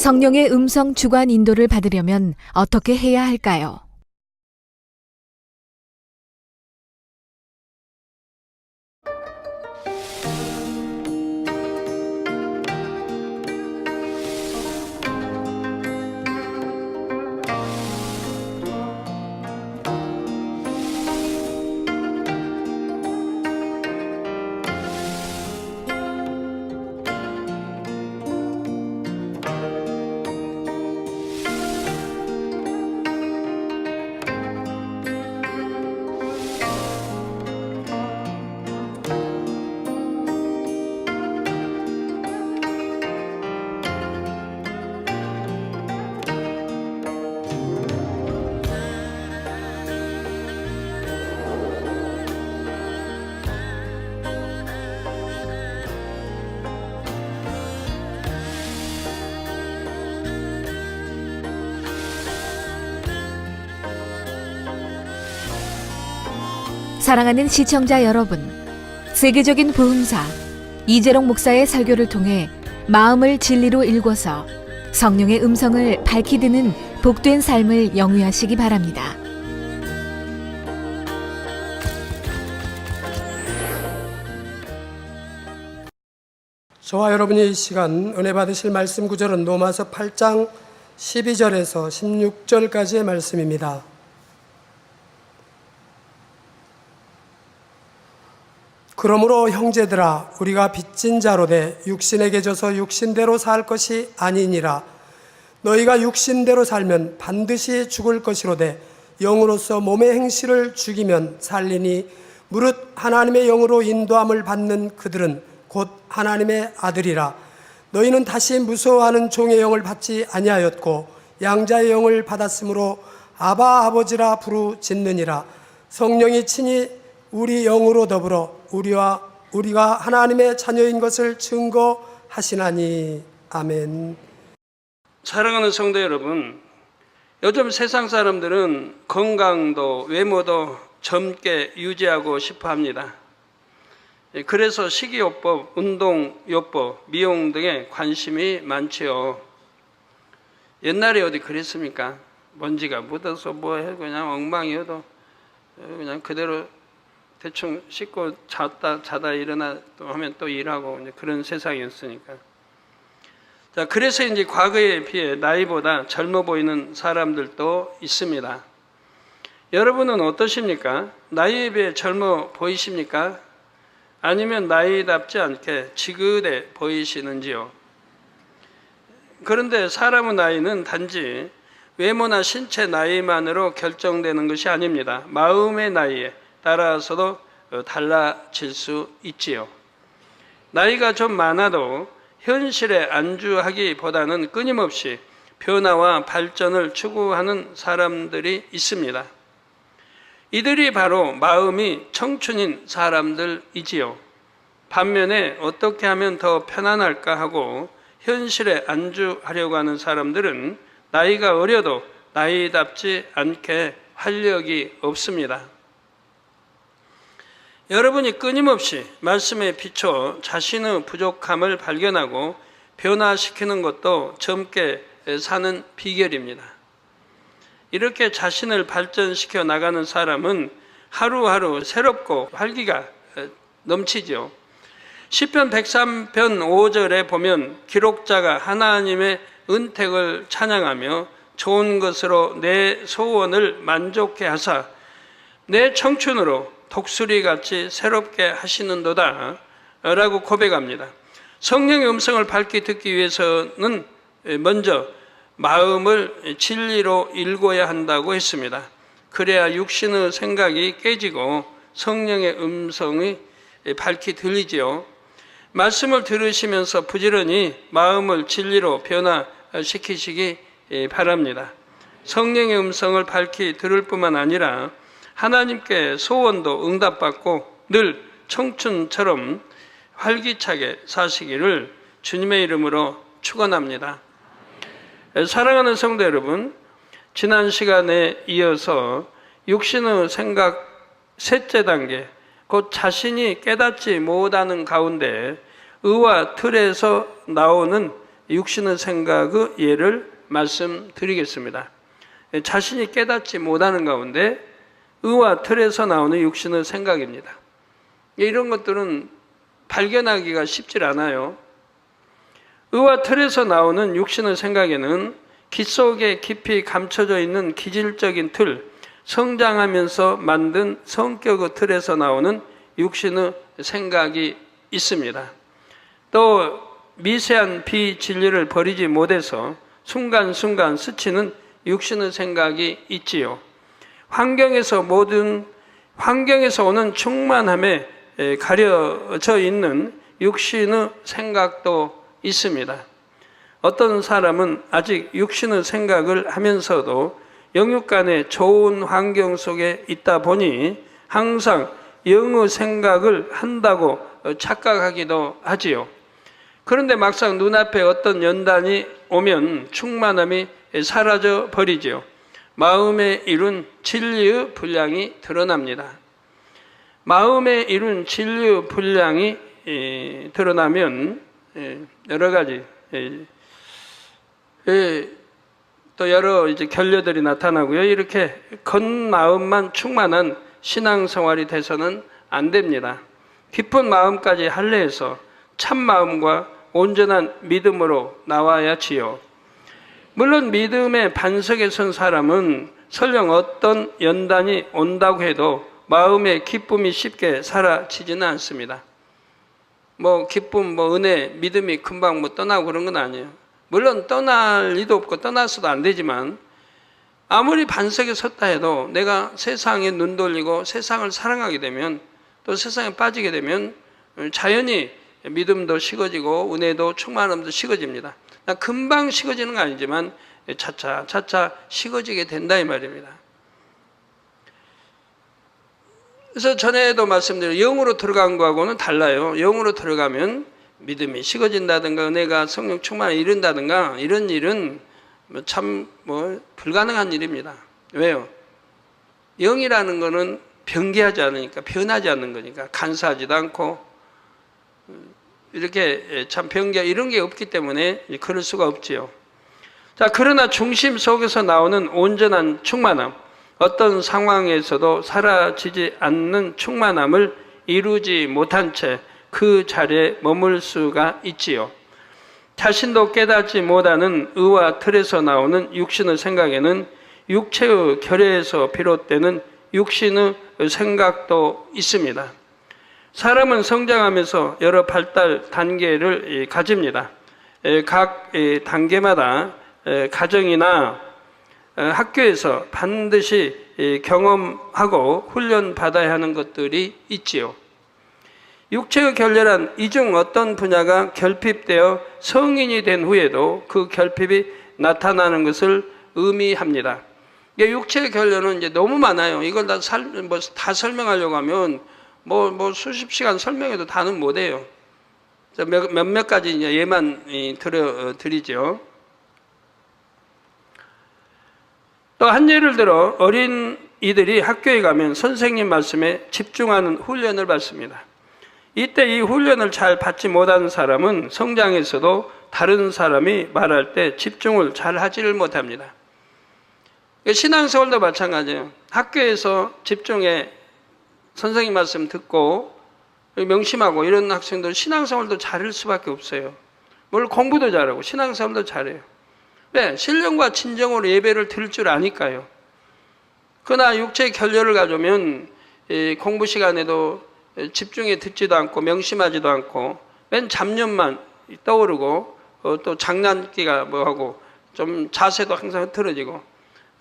성령의 음성 주관 인도를 받으려면 어떻게 해야 할까요? 사랑하는 시청자 여러분, 세계적인 복음사 이재롱 목사의 설교를 통해 마음을 진리로 일궈서 성령의 음성을 밝히 듣는 복된 삶을 영위하시기 바랍니다. 저와 여러분이 이 시간 은혜 받으실 말씀 구절은 로마서 8장 12절에서 16절까지의 말씀입니다. 그러므로 형제들아, 우리가 빚진 자로 돼 육신에게 져서 육신대로 살 것이 아니니라. 너희가 육신대로 살면 반드시 죽을 것이로되 영으로서 몸의 행실을 죽이면 살리니 무릇 하나님의 영으로 인도함을 받는 그들은 곧 하나님의 아들이라. 너희는 다시 무서워하는 종의 영을 받지 아니하였고 양자의 영을 받았으므로 아바 아버지라 부르짖느니라. 성령이 친히 우리 영으로 더불어 우리가 하나님의 자녀인 것을 증거하시나니. 아멘. 사랑하는 성도 여러분, 요즘 세상 사람들은 건강도 외모도 젊게 유지하고 싶어 합니다. 그래서 식이요법, 운동요법, 미용 등에 관심이 많지요. 옛날에 어디 그랬습니까? 먼지가 묻어서 뭐해 그냥 엉망이어도 그냥 그대로 대충 씻고 자다 일어나 또 하면 또 일하고 그런 세상이었으니까. 자, 그래서 이제 과거에 비해 나이보다 젊어 보이는 사람들도 있습니다. 여러분은 어떠십니까? 나이에 비해 젊어 보이십니까? 아니면 나이답지 않게 지긋해 보이시는지요? 그런데 사람의 나이는 단지 외모나 신체 나이만으로 결정되는 것이 아닙니다. 마음의 나이에 따라서도 달라질 수 있지요. 나이가 좀 많아도 현실에 안주하기보다는 끊임없이 변화와 발전을 추구하는 사람들이 있습니다. 이들이 바로 마음이 청춘인 사람들이지요. 반면에 어떻게 하면 더 편안할까 하고 현실에 안주하려고 하는 사람들은 나이가 어려도 나이답지 않게 활력이 없습니다. 여러분이 끊임없이 말씀에 비춰 자신의 부족함을 발견하고 변화시키는 것도 젊게 사는 비결입니다. 이렇게 자신을 발전시켜 나가는 사람은 하루하루 새롭고 활기가 넘치죠. 시편 103편 5절에 보면 기록자가 하나님의 은택을 찬양하며 좋은 것으로 내 소원을 만족해 하사 내 청춘으로 독수리같이 새롭게 하시는도다 라고 고백합니다. 성령의 음성을 밝히 듣기 위해서는 먼저 마음을 진리로 읽어야 한다고 했습니다. 그래야 육신의 생각이 깨지고 성령의 음성이 밝히 들리지요. 말씀을 들으시면서 부지런히 마음을 진리로 변화시키시기 바랍니다. 성령의 음성을 밝히 들을 뿐만 아니라 하나님께 소원도 응답받고 늘 청춘처럼 활기차게 사시기를 주님의 이름으로 축원합니다. 사랑하는 성도 여러분, 지난 시간에 이어서 육신의 생각 셋째 단계, 곧 자신이 깨닫지 못하는 가운데 의와 틀에서 나오는 육신의 생각의 예를 말씀드리겠습니다. 자신이 깨닫지 못하는 가운데 의와 틀에서 나오는 육신의 생각입니다. 이런 것들은 발견하기가 쉽지 않아요. 의와 틀에서 나오는 육신의 생각에는 기 속에 깊이 감춰져 있는 기질적인 틀, 성장하면서 만든 성격의 틀에서 나오는 육신의 생각이 있습니다. 또 미세한 비진리를 버리지 못해서 순간순간 스치는 육신의 생각이 있지요. 환경에서 오는 충만함에 가려져 있는 육신의 생각도 있습니다. 어떤 사람은 아직 육신의 생각을 하면서도 영육 간의 좋은 환경 속에 있다 보니 항상 영의 생각을 한다고 착각하기도 하지요. 그런데 막상 눈앞에 어떤 연단이 오면 충만함이 사라져 버리지요. 마음에 이룬 진리의 분량이 드러납니다. 마음에 이룬 진리의 분량이 드러나면 여러 가지 또 여러 이제 결례들이 나타나고요. 이렇게 겉마음만 충만한 신앙생활이 돼서는 안 됩니다. 깊은 마음까지 할례해서 참 마음과 온전한 믿음으로 나와야지요. 물론 믿음의 반석에 선 사람은 설령 어떤 연단이 온다고 해도 마음의 기쁨이 쉽게 사라지지는 않습니다. 기쁨, 은혜, 믿음이 금방 떠나고 그런 건 아니에요. 물론 떠날 리도 없고 떠나서도 안 되지만 아무리 반석에 섰다 해도 내가 세상에 눈 돌리고 세상을 사랑하게 되면 또 세상에 빠지게 되면 자연히 믿음도 식어지고 은혜도 충만함도 식어집니다. 금방 식어지는 건 아니지만 차차 식어지게 된다 이 말입니다. 그래서 전에도 말씀드린 영으로 들어간 거하고는 달라요. 영으로 들어가면 믿음이 식어진다든가 은혜가 성령 충만에 이른다든가 이런 일은 참 불가능한 일입니다. 왜요? 영이라는 거는 변개하지 않으니까 변하지 않는 거니까 간사하지도 않고 이렇게 참 변개 이런 게 없기 때문에 그럴 수가 없지요. 자, 그러나 중심 속에서 나오는 온전한 충만함, 어떤 상황에서도 사라지지 않는 충만함을 이루지 못한 채 그 자리에 머물 수가 있지요. 자신도 깨닫지 못하는 의와 틀에서 나오는 육신의 생각에는 육체의 결여에서 비롯되는 육신의 생각도 있습니다. 사람은 성장하면서 여러 발달 단계를 가집니다. 각 단계마다 가정이나 학교에서 반드시 경험하고 훈련받아야 하는 것들이 있지요. 육체의 결렬한 이 중 어떤 분야가 결핍되어 성인이 된 후에도 그 결핍이 나타나는 것을 의미합니다. 육체의 결렬은 이제 너무 많아요. 이걸 다 설명하려고 하면 수십 시간 설명해도 다는 못해요. 몇몇 가지 이제 예만 드리죠. 또 한 예를 들어 어린 이들이 학교에 가면 선생님 말씀에 집중하는 훈련을 받습니다. 이때 이 훈련을 잘 받지 못하는 사람은 성장에서도 다른 사람이 말할 때 집중을 잘 하지를 못합니다. 신앙생활도 마찬가지예요. 학교에서 집중해 선생님 말씀 듣고 명심하고 이런 학생들 신앙생활도 잘할 수밖에 없어요. 물론 공부도 잘하고 신앙생활도 잘해요. 왜? 신령과 진정으로 예배를 드릴 줄 아니까요. 그러나 육체의 결렬을 가져오면 공부 시간에도 집중해 듣지도 않고 명심하지도 않고 맨 잡념만 떠오르고 또 장난기가 하고 좀 자세도 항상 흐트러지고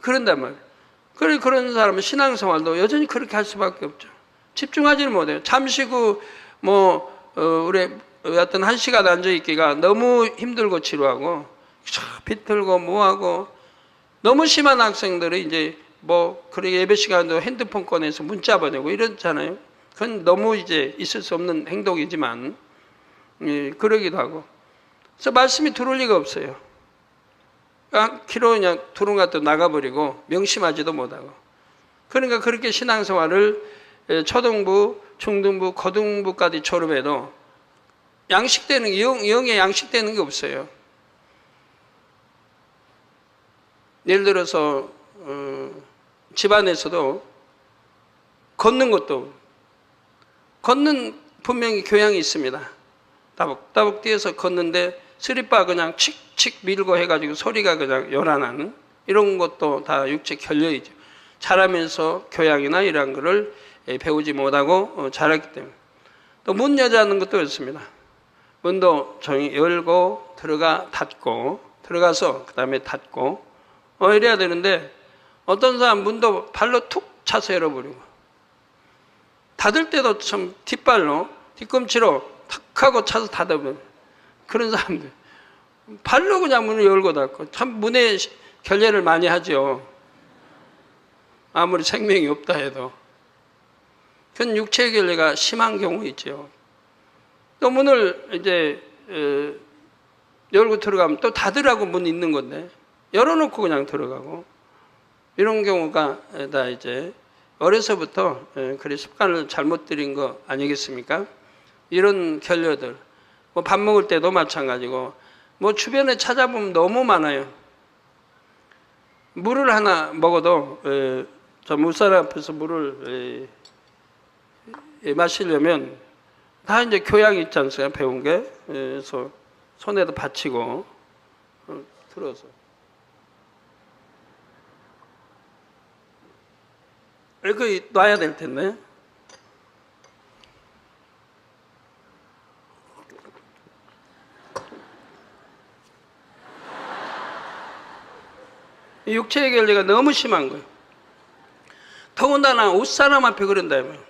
그런단 말이에요. 그런 사람은 신앙생활도 여전히 그렇게 할 수밖에 없죠. 집중하지는 못해요. 잠시 우리 어떤 1시간 앉아있기가 너무 힘들고 지루하고 비틀고 뭐하고 너무 심한 학생들이 이제 그렇게 예배 시간도 핸드폰 꺼내서 문자 보내고 이렇잖아요. 그건 너무 이제 있을 수 없는 행동이지만 그러기도 하고 그래서 말씀이 들어올 리가 없어요. 키로 그냥 두른 것도 나가버리고 명심하지도 못하고 그러니까 그렇게 신앙생활을 초등부, 중등부, 고등부까지 졸업해도 양식되는 게 영에 양식되는 게 없어요. 예를 들어서 집안에서도 걷는 것도 걷는 분명히 교양이 있습니다. 따북따북 뛰어서 걷는데 스리빠 그냥 칙칙 밀고 해가지고 소리가 그냥 요란하는 이런 것도 다 육체 결여이죠. 자라면서 교양이나 이런 거를 배우지 못하고 자랐기 때문에. 또 문 여자는 것도 그렇습니다. 문도 조용히 열고 들어가 닫고 들어가서 그 다음에 닫고 이래야 되는데 어떤 사람 문도 발로 툭 차서 열어버리고 닫을 때도 참 뒷발로 뒤꿈치로 탁 하고 차서 닫아버리고 그런 사람들 발로 그냥 문을 열고 닫고 참 문에 결례를 많이 하죠. 아무리 생명이 없다 해도 그건 육체 결례가 심한 경우 있죠. 또 문을 이제 열고 들어가면 또 닫으라고 문 있는 건데 열어놓고 그냥 들어가고 이런 경우가 다 이제 어려서부터 그리 습관을 잘못 들인 거 아니겠습니까? 이런 결례들 뭐 밥 먹을 때도 마찬가지고 뭐 주변에 찾아보면 너무 많아요. 물을 하나 먹어도 저 물사람 앞에서 물을 마시려면 다 이제 교양이 있지 않습니까? 배운 게. 그래서 손에도 받치고 들어서 이렇게 놔야 될 텐데. 육체의 결례가 너무 심한 거예요. 더군다나 옷사람 앞에 그런다면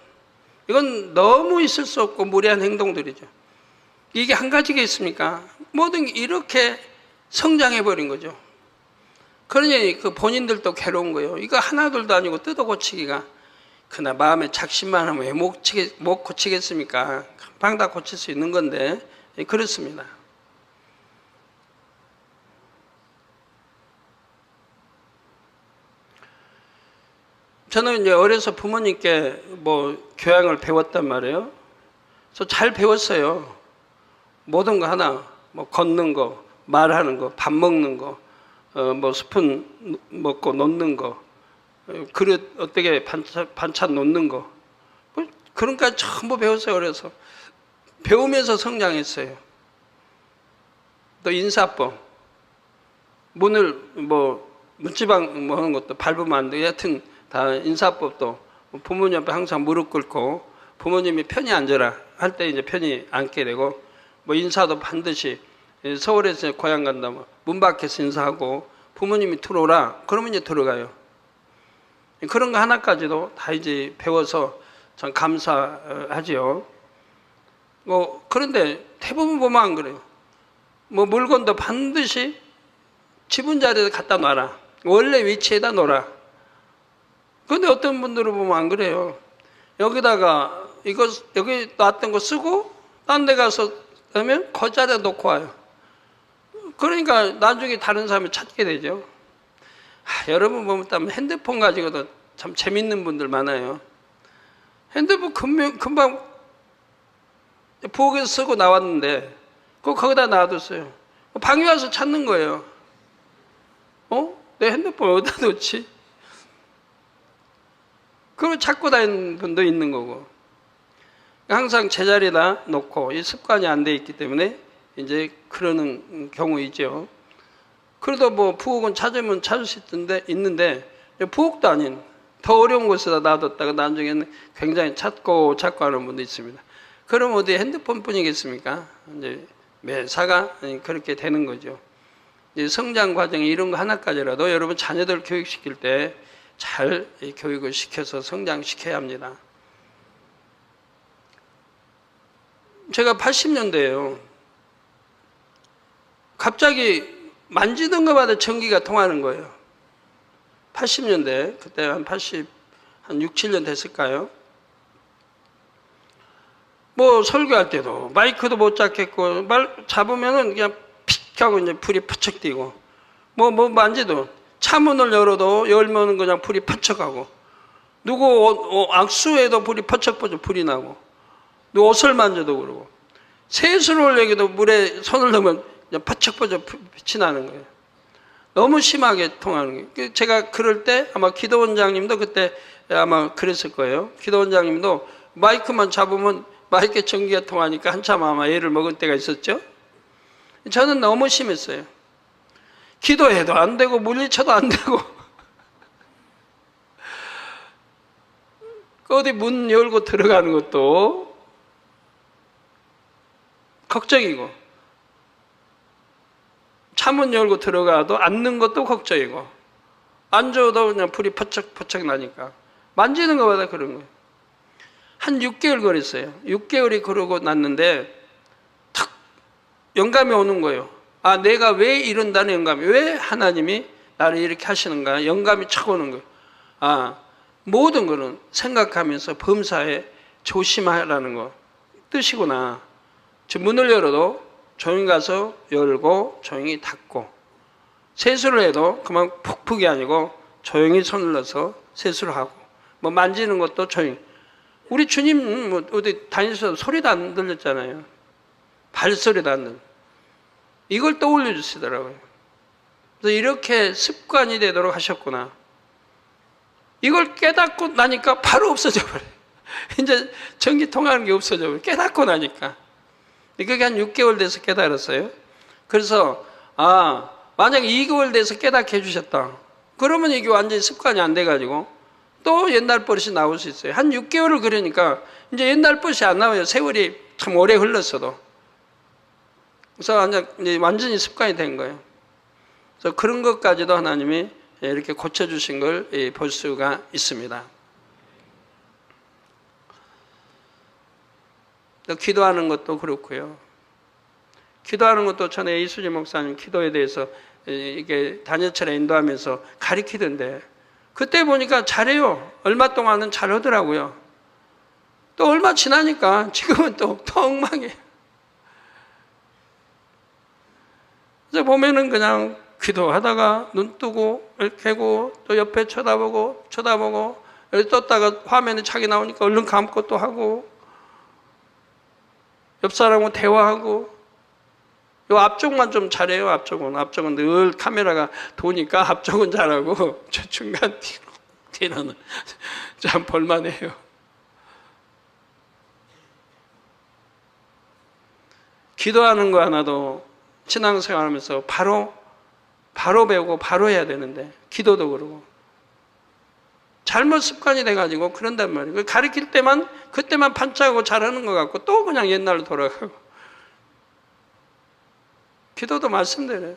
이건 너무 있을 수 없고 무례한 행동들이죠. 이게 한 가지가 있습니까? 모든 게 이렇게 성장해버린 거죠. 그러니 그 본인들도 괴로운 거예요. 이거 하나둘도 아니고 뜯어 고치기가 그나 마음에 작심만 하면 왜 못 고치겠습니까? 금방 다 고칠 수 있는 건데 그렇습니다. 저는 이제 어려서 부모님께 뭐 교양을 배웠단 말이에요. 그래서 잘 배웠어요. 모든 거 하나, 뭐 걷는 거, 말하는 거, 밥 먹는 거, 뭐 스푼 먹고 놓는 거, 그릇 어떻게 반찬 놓는 거, 뭐 그런 까지 전부 배웠어요. 어려서 배우면서 성장했어요. 또 인사법, 문을 뭐 문지방 뭐 하는 것도 밟으면 안 돼. 여하튼 다 인사법도 부모님 앞에 항상 무릎 꿇고 부모님이 편히 앉아라 할 때 이제 편히 앉게 되고 뭐 인사도 반드시 서울에서 고향 간다면 문 밖에서 인사하고 부모님이 들어오라 그러면 이제 들어가요. 그런 거 하나까지도 다 이제 배워서 참 감사하지요. 뭐 그런데 대부분 보면 안 그래요. 뭐 물건도 반드시 지분 자리에 갖다 놔라. 원래 위치에다 놓아라. 그런데 어떤 분들은 보면 안 그래요. 여기다가 이거 여기 놨던 거 쓰고 딴 데 가서 하면 그 자리에 놓고 와요. 그러니까 나중에 다른 사람이 찾게 되죠. 여러분 보면 핸드폰 가지고도 참 재밌는 분들 많아요. 핸드폰 금방 부엌에서 쓰고 나왔는데 그거 거기다 놔뒀어요. 방에 와서 찾는 거예요. 내 핸드폰 어디다 놓지? 그걸 찾고 다니는 분도 있는 거고. 항상 제자리에다 놓고 이 습관이 안 돼 있기 때문에 이제 그러는 경우이죠. 그래도 뭐 부엌은 찾으면 찾을 수 있는데 부엌도 아닌 더 어려운 곳에다 놔뒀다가 나중에는 굉장히 찾고 하는 분도 있습니다. 그럼 어디 핸드폰뿐이겠습니까? 이제 매사가 그렇게 되는 거죠. 이제 성장 과정에 이런 거 하나까지라도 여러분 자녀들 교육시킬 때 잘 교육을 시켜서 성장시켜야 합니다. 제가 80년대에요. 갑자기 만지던 것마다 전기가 통하는 거예요. 80년대, 그때 한 6, 7년 됐을까요? 뭐 설교할 때도 마이크도 못 잡겠고 잡으면은 그냥 픽 하고 이제 불이 퍼쩍 띄고 뭐 만지도 차문을 열면 그냥 불이 퍼쩍하고 누구 악수에도 불이 퍼쩍 불이 나고 누구 옷을 만져도 그러고 세수를 올리기도 물에 손을 넣으면 그냥 퍼쩍 빛이 나는 거예요. 너무 심하게 통하는 게. 제가 그럴 때 아마 기도원장님도 그때 아마 그랬을 거예요. 기도원장님도 마이크만 잡으면 마이크에 전기가 통하니까 한참 아마 애를 먹을 때가 있었죠. 저는 너무 심했어요. 기도해도 안 되고 물리쳐도 안 되고 어디 문 열고 들어가는 것도 걱정이고 차문 열고 들어가도 앉는 것도 걱정이고 앉아도 그냥 불이 퍼쩍퍼쩍 나니까 만지는 것보다 그런 거예요. 한 6개월 걸었어요. 6개월이 그러고 났는데 탁 영감이 오는 거예요. 아, 내가 왜 이런다는 영감이, 왜 하나님이 나를 이렇게 하시는가, 영감이 착 오는 거예요. 아, 모든 거는 생각하면서 범사에 조심하라는 거 뜻이구나. 즉 문을 열어도 조용히 가서 열고 조용히 닫고, 세수를 해도 그만 푹푹이 아니고 조용히 손을 넣어서 세수를 하고, 뭐 만지는 것도 조용히. 우리 주님 뭐 어디 다니셔서 소리도 안 들렸잖아요. 발소리도 안 들려. 이걸 떠올려 주시더라고요. 그래서 이렇게 습관이 되도록 하셨구나. 이걸 깨닫고 나니까 바로 없어져 버려요. 이제 전기 통하는 게 없어져 버려요. 깨닫고 나니까. 그게 한 6개월 돼서 깨달았어요. 그래서 아, 만약에 2개월 돼서 깨닫게 해주셨다. 그러면 이게 완전히 습관이 안 돼가지고 또 옛날 버릇이 나올 수 있어요. 한 6개월을 그러니까 이제 옛날 버릇이 안 나와요. 세월이 참 오래 흘렀어도. 그래서 완전히 습관이 된 거예요. 그래서 그런 것까지도 하나님이 이렇게 고쳐주신 걸 볼 수가 있습니다. 또 기도하는 것도 그렇고요. 기도하는 것도 전에 이수지 목사님 기도에 대해서 이게 단여철에 인도하면서 가르치던데 그때 보니까 잘해요. 얼마 동안은 잘하더라고요. 또 얼마 지나니까 지금은 또 엉망이에요. 그래서 보면은 그냥 기도하다가 눈 뜨고 이렇게 하고 또 옆에 쳐다보고 이렇게 떴다가 화면에 자기 나오니까 얼른 감고 또 하고 옆 사람하고 대화하고 요 앞쪽만 좀 잘해요. 앞쪽은 늘 카메라가 도니까 앞쪽은 잘하고 저 중간 뒤로는 참 볼만해요. 기도하는 거 하나도 신앙생활하면서 바로 배우고 바로 해야 되는데 기도도 그러고 잘못 습관이 돼가지고 그런단 말이에요. 가르칠 때만 그때만 반짝하고 잘하는 것 같고 또 그냥 옛날로 돌아가고. 기도도 말씀드려요.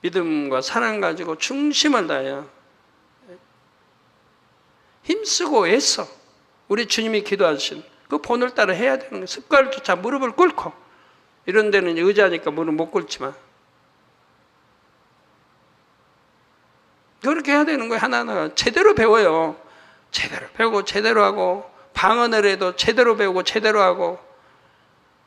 믿음과 사랑 가지고 중심을 다해야 힘쓰고 애써 우리 주님이 기도하신 그 본을 따라 해야 되는 거예요. 습관을 쫓아 무릎을 꿇고, 이런 데는 의자니까 무릎 못 꿇지만 그렇게 해야 되는 거예요. 하나하나 제대로 배워요. 제대로 배우고 제대로 하고, 방언을 해도 제대로 배우고 제대로 하고.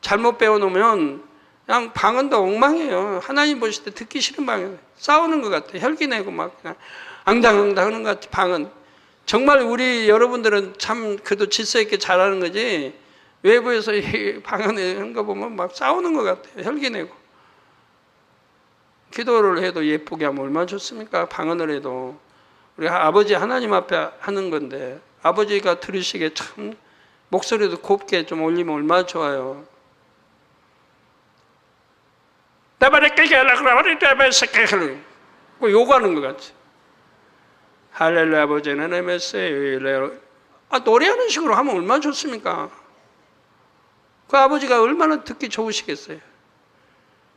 잘못 배워놓으면 그냥 방언도 엉망이에요. 하나님 보실 때 듣기 싫은 방언, 싸우는 것 같아. 혈기 내고 막 그냥 앙당앙당 하는 것 같아. 방언 정말 우리 여러분들은 참 그래도 질서 있게 잘하는 거지, 외부에서 방언하는 거 보면 막 싸우는 것 같아요. 혈기 내고. 기도를 해도 예쁘게 하면 얼마나 좋습니까? 방언을 해도. 우리 아버지 하나님 앞에 하는 건데 아버지가 들으시기에 참 목소리도 곱게 좀 올리면 얼마나 좋아요. 요구하는 것 같지. 할렐루야 아버지는 MSA. 노래하는 식으로 하면 얼마나 좋습니까? 그 아버지가 얼마나 듣기 좋으시겠어요.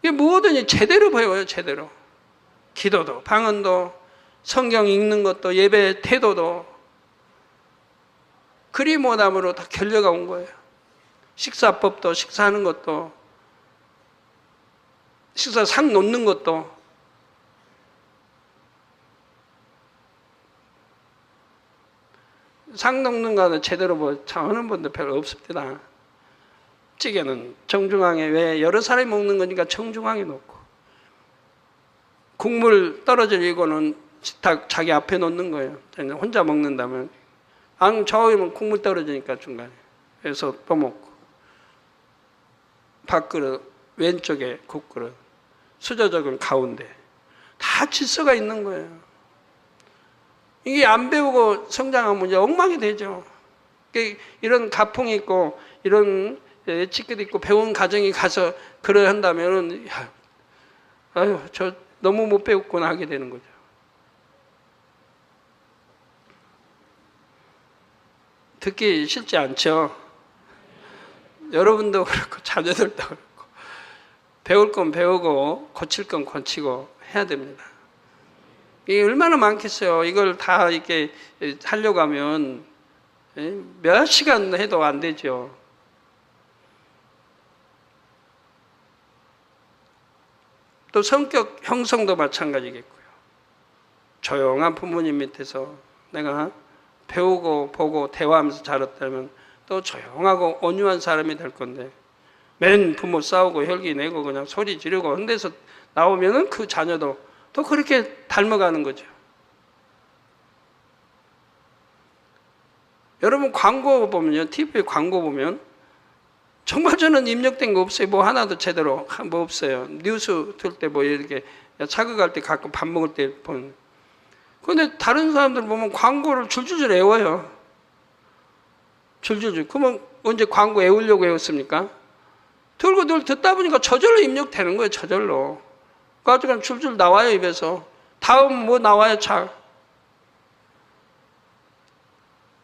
이게 뭐든지 제대로 배워요. 제대로. 기도도, 방언도, 성경 읽는 것도, 예배 태도도 그리 못함으로 다 결려가 온 거예요. 식사법도, 식사하는 것도, 식사 상 놓는 것도. 상 놓는 거는 제대로 뭐 하는 분들 별로 없습니다. 찌개는 정중앙에, 왜 여러 사람이 먹는 거니까 정중앙에 놓고, 국물 떨어질 이거는 자기 앞에 놓는 거예요. 혼자 먹는다면 저기면 국물 떨어지니까 중간에, 그래서 또 먹고, 밥그릇 왼쪽에 국그릇, 수저적은 가운데, 다 질서가 있는 거예요. 이게 안 배우고 성장하면 이제 엉망이 되죠. 이런 가풍이 있고 이런 예측도 있고 배운 가정이 가서 그러 한다면은 아유 저 너무 못 배웠구나 하게 되는 거죠. 듣기 싫지 않죠? 여러분도 그렇고 자녀들도 그렇고 배울 건 배우고 고칠 건 고치고 해야 됩니다. 이게 얼마나 많겠어요. 이걸 다 이렇게 하려고 하면 몇 시간 해도 안 되죠. 또 성격 형성도 마찬가지겠고요. 조용한 부모님 밑에서 내가 배우고 보고 대화하면서 자랐다면 또 조용하고 온유한 사람이 될 건데 맨 부모 싸우고 혈기 내고 그냥 소리 지르고 한 데서 나오면은 그 자녀도 또 그렇게 닮아가는 거죠. 여러분 광고 보면요, TV 광고 보면 정말 저는 입력된 거 없어요. 뭐 하나도 제대로 뭐 없어요. 뉴스 틀 때 뭐 이렇게 자극할 때 가끔 밥 먹을 때 보는. 근데 다른 사람들 보면 광고를 줄줄줄 외워요. 줄줄줄. 그러면 언제 광고 외우려고 외웠습니까? 들고 늘 듣다 보니까 저절로 입력되는 거예요. 저절로. 그래가지고 줄줄 나와요. 입에서. 다음 뭐 나와요. 잘.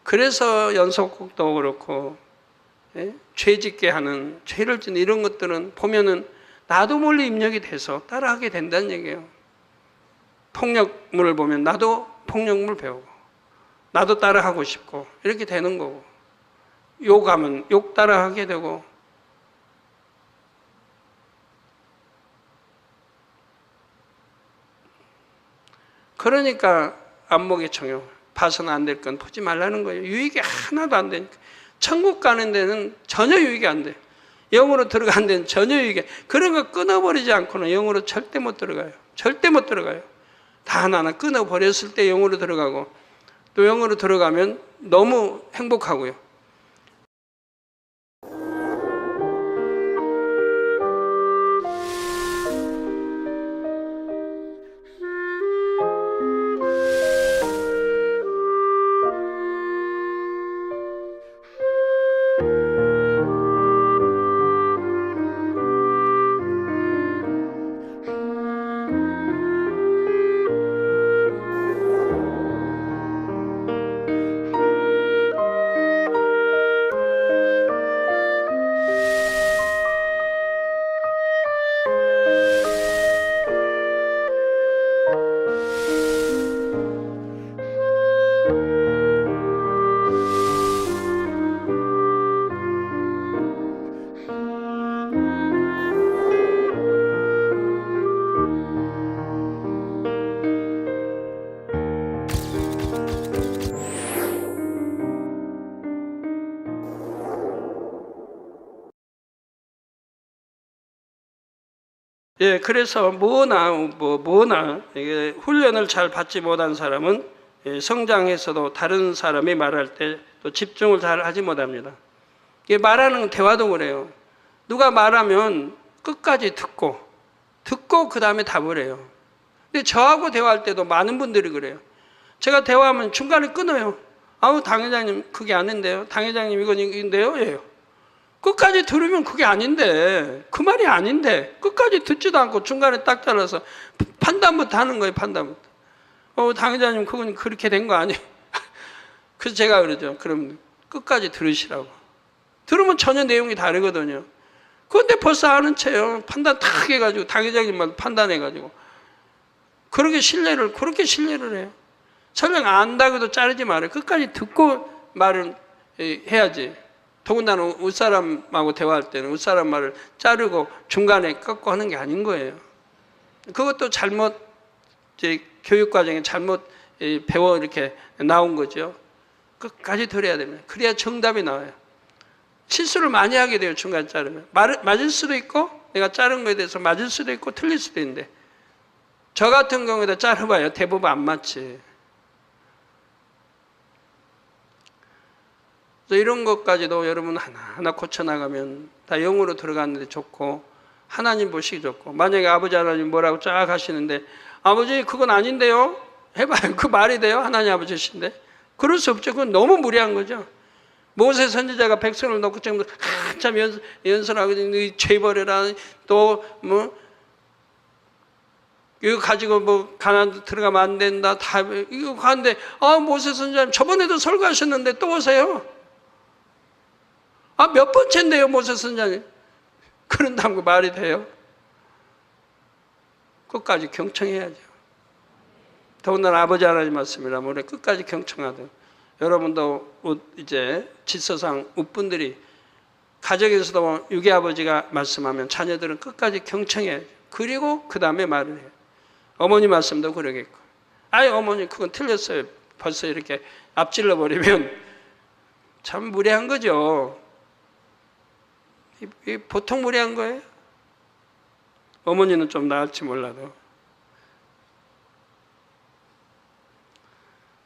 그래서 연속극도 그렇고 죄 짓게 하는, 죄를 짓는 이런 것들은 보면은 나도 몰래 입력이 돼서 따라하게 된다는 얘기예요. 폭력물을 보면 나도 폭력물 배우고 나도 따라하고 싶고 이렇게 되는 거고, 욕하면 욕 따라하게 되고, 그러니까 안목의 청용, 봐서는 안 될 건 보지 말라는 거예요. 유익이 하나도 안 되니까. 천국 가는 데는 전혀 유익이 안 돼요. 영으로 들어가는 데는 전혀 유익이 안 돼요. 그런 거 끊어버리지 않고는 영으로 절대 못 들어가요. 절대 못 들어가요. 다 하나하나 끊어버렸을 때 영으로 들어가고, 또 영으로 들어가면 너무 행복하고요. 예, 그래서 뭐나 이게 훈련을 잘 받지 못한 사람은 성장해서도 다른 사람이 말할 때 또 집중을 잘 하지 못합니다. 이게 말하는 대화도 그래요. 누가 말하면 끝까지 듣고 그 다음에 답을 해요. 근데 저하고 대화할 때도 많은 분들이 그래요. 제가 대화하면 중간에 끊어요. 아우 당 회장님 그게 아닌데요. 당 회장님 이건 이건데요. 예요. 끝까지 들으면 그게 아닌데, 그 말이 아닌데 끝까지 듣지도 않고 중간에 딱 잘라서 판단부터 하는 거예요. 판단부터. 당 회장님 그건 그렇게 된 거 아니에요. 그래서 제가 그러죠. 그럼 끝까지 들으시라고. 들으면 전혀 내용이 다르거든요. 그런데 벌써 아는 채요. 판단 탁 해가지고 당 회장님만 판단해가지고 그렇게 신뢰를 해요. 설령 안다고도 해도 자르지 말아요. 끝까지 듣고 말을 해야지. 더군다나 윗사람하고 대화할 때는 윗사람 말을 자르고 중간에 꺾고 하는 게 아닌 거예요. 그것도 잘못, 교육과정에 잘못 배워 이렇게 나온 거죠. 끝까지 들어야 됩니다. 그래야 정답이 나와요. 실수를 많이 하게 돼요. 중간에 자르면. 맞을 수도 있고, 내가 자른 거에 대해서 맞을 수도 있고, 틀릴 수도 있는데, 저 같은 경우에도 자르봐요. 대부분 안 맞지. 그래서 이런 것까지도 여러분 하나하나 고쳐나가면 다 영으로 들어가는데 좋고, 하나님 보시기 좋고, 만약에 아버지 하나님 뭐라고 쫙 하시는데 아버지 그건 아닌데요? 해봐요. 그 말이 돼요? 하나님 아버지신데? 그럴 수 없죠. 그건 너무 무리한 거죠. 모세 선지자가 백성을 놓고 지금 한참 연설하고 죄버려라 또 뭐 이거 가지고 뭐 가나안 들어가면 안 된다 다 이거 하는데 모세 선지자님 저번에도 설교하셨는데 또 오세요. 몇 번째인데요 모세 선지자님. 그런다고 말이 돼요? 끝까지 경청해야죠. 더군다나 아버지 하나님 말씀이라면 우리 끝까지 경청하든 여러분도 이제 질서상 웃분들이 가정에서도 유괴 아버지가 말씀하면 자녀들은 끝까지 경청해야죠. 그리고 그 다음에 말을 해요. 어머니 말씀도 그러겠고. 어머니 그건 틀렸어요. 벌써 이렇게 앞질러 버리면 참 무례한 거죠. 보통 무례한 거예요. 어머니는 좀 나을지 몰라도.